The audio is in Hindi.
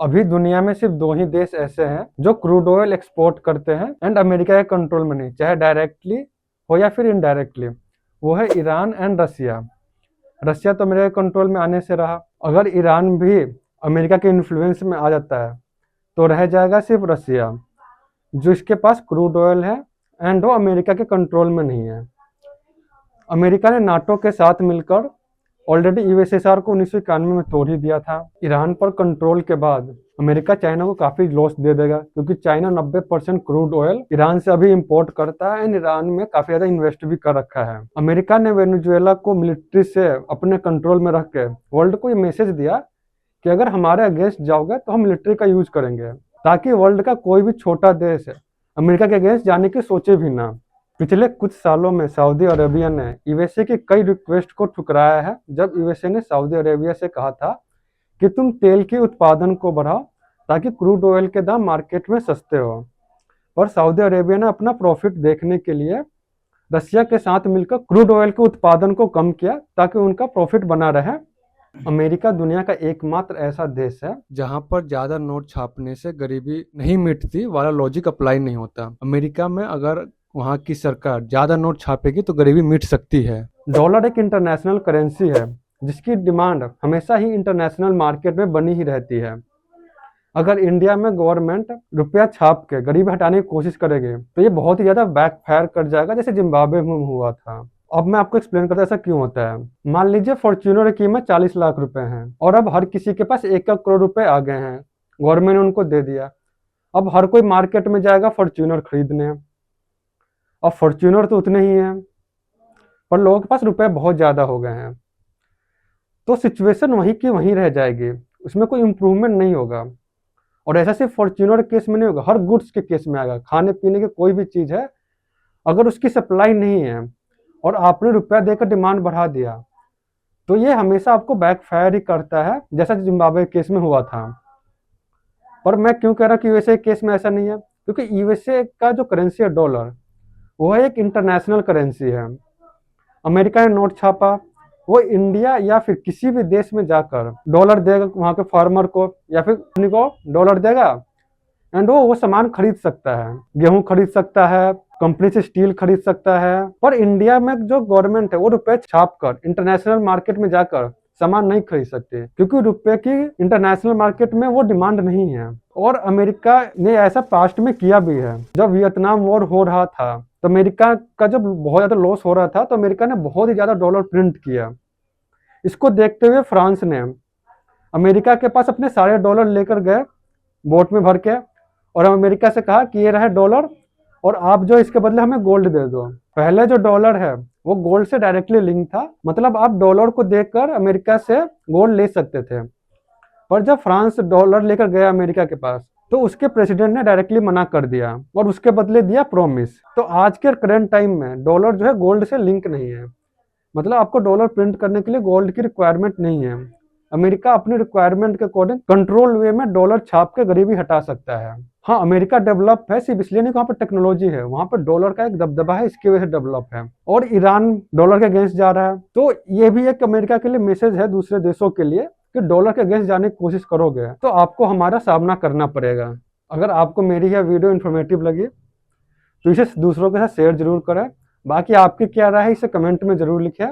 अभी दुनिया में सिर्फ दो ही देश ऐसे हैं जो क्रूड ऑयल एक्सपोर्ट करते हैं एंड अमेरिका के कंट्रोल में नहीं, चाहे डायरेक्टली हो या फिर इनडायरेक्टली। वो है ईरान एंड रसिया। रसिया तो अमेरिका के कंट्रोल में आने से रहा, अगर ईरान भी अमेरिका के इन्फ्लुएंस में आ जाता है तो रह जाएगा सिर्फ रसिया, जो इसके पास क्रूड ऑयल है एंड वो अमेरिका के कंट्रोल में नहीं है। अमेरिका ने नाटो के साथ मिलकर ऑलरेडी यूएसएसआर को 1991 में तोड़ ही दिया था। ईरान पर कंट्रोल के बाद अमेरिका चाइना को काफी लॉस दे देगा, क्योंकि चाइना 90% क्रूड ऑयल ईरान से अभी इंपोर्ट करता है एंड ईरान में काफी ज्यादा इन्वेस्ट भी कर रखा है। अमेरिका ने वेनेजुएला को मिलिट्री से अपने कंट्रोल में रख के वर्ल्ड को ये मैसेज दिया कि अगर हमारे अगेंस्ट जाओगे तो हम मिलिट्री का यूज करेंगे, ताकि वर्ल्ड का कोई भी छोटा देश अमेरिका के अगेंस्ट जाने की सोचे भी ना। पिछले कुछ सालों में सऊदी अरेबिया ने यूएसए की कई रिक्वेस्ट को ठुकराया है, जब यूएसए ने सऊदी अरेबिया से कहा था कि तुम तेल के उत्पादन को बढ़ाओ ताकि क्रूड ऑयल के दाम मार्केट में सस्ते हो। पर सऊदी अरेबिया ने अपना प्रॉफिट देखने के लिए रसिया के साथ मिलकर क्रूड ऑयल के उत्पादन को कम किया ताकि उनका प्रॉफिट बना रहे। अमेरिका दुनिया का एकमात्र ऐसा देश है जहां पर ज्यादा नोट छापने से गरीबी नहीं मिटती वाला लॉजिक अप्लाई नहीं होता। अमेरिका में अगर वहां की सरकार ज्यादा नोट छापेगी तो गरीबी मिट सकती है। डॉलर एक इंटरनेशनल करेंसी है जिसकी डिमांड हमेशा ही इंटरनेशनल मार्केट में बनी ही रहती है। अगर इंडिया में गवर्नमेंट रुपया छाप के गरीबी हटाने की कोशिश करेगी तो ये बहुत ही ज्यादा बैकफायर कर जाएगा, जैसे जिम्बाब्वे में हुआ था। अब मैं आपको एक्सप्लेन करता हूं ऐसा क्यों होता है। मान लीजिए फॉर्च्यूनर की कीमत 40 लाख रुपए है और अब हर किसी के पास 1 करोड़ रुपए आ गए हैं, गवर्नमेंट ने उनको दे दिया। अब हर कोई मार्केट में जाएगा फॉर्च्यूनर खरीदने। अब फॉर्च्यूनर तो उतने ही हैं, पर लोगों के पास रुपए बहुत ज्यादा हो गए हैं, तो सिचुएशन वहीं की वहीं रह जाएगी, उसमें कोई इम्प्रूवमेंट नहीं होगा। और ऐसा सिर्फ फॉर्च्यूनर केस में नहीं होगा, हर गुड्स के केस में आएगा। खाने पीने की कोई भी चीज है, अगर उसकी सप्लाई नहीं है और आपने रुपया देकर डिमांड बढ़ा दिया तो ये हमेशा आपको बैकफायर ही करता है, जैसा जिम्बाब्वे केस में हुआ था। पर मैं क्यों कह रहा हूँ कि यूएसए केस में ऐसा नहीं है, क्योंकि यूएसए का जो करेंसी है डॉलर, वो एक इंटरनेशनल करेंसी है। अमेरिका ने नोट छापा, वो इंडिया या फिर किसी भी देश में जाकर डॉलर देगा वहां के फार्मर को या फिर कंपनी को डॉलर देगा एंड वो सामान खरीद सकता है, गेहूं खरीद सकता है, कंपनी से स्टील खरीद सकता है। पर इंडिया में जो गवर्नमेंट है वो रुपए छाप कर इंटरनेशनल मार्केट में जाकर सामान नहीं खरीद सकते, क्योंकि रुपए की इंटरनेशनल मार्केट में वो डिमांड नहीं है। और अमेरिका ने ऐसा पास्ट में किया भी है। जब वियतनाम वॉर हो रहा था तो अमेरिका का जब बहुत ज्यादा लॉस हो रहा था तो अमेरिका ने बहुत ही ज्यादा डॉलर प्रिंट किया। इसको देखते हुए फ्रांस ने अमेरिका के पास अपने सारे डॉलर लेकर गए बोट में भर के, और अमेरिका से कहा कि ये रहे डॉलर और आप जो इसके बदले हमें गोल्ड दे दो। पहले जो डॉलर है वो गोल्ड से डायरेक्टली लिंक था, मतलब आप डॉलर को देकर अमेरिका से गोल्ड ले सकते थे। पर जब फ्रांस डॉलर लेकर गया अमेरिका के पास तो उसके प्रेसिडेंट ने डायरेक्टली मना कर दिया और उसके बदले दिया प्रॉमिस। तो आज के करंट टाइम में डॉलर जो है गोल्ड से लिंक नहीं है, मतलब आपको डॉलर प्रिंट करने के लिए गोल्ड की रिक्वायरमेंट नहीं है। अमेरिका अपनी रिक्वायरमेंट के अकॉर्डिंग कंट्रोल वे में डॉलर छाप के गरीबी हटा सकता है। हाँ, अमेरिका डेवलप है सिर्फ इसलिए नहीं, वहाँ पर टेक्नोलॉजी है, वहाँ पर डॉलर का एक दबदबा है, इसकी वजह से डेवलप है। और ईरान डॉलर के अगेंस्ट जा रहा है, तो ये भी एक अमेरिका के लिए मैसेज है दूसरे देशों के लिए कि डॉलर के अगेंस्ट जाने की कोशिश करोगे तो आपको हमारा सामना करना पड़ेगा। अगर आपको मेरी यह वीडियो इन्फॉर्मेटिव लगी तो इसे दूसरों के साथ शेयर जरूर करें। बाकी आपकी क्या राय है इसे कमेंट में जरूर लिखें।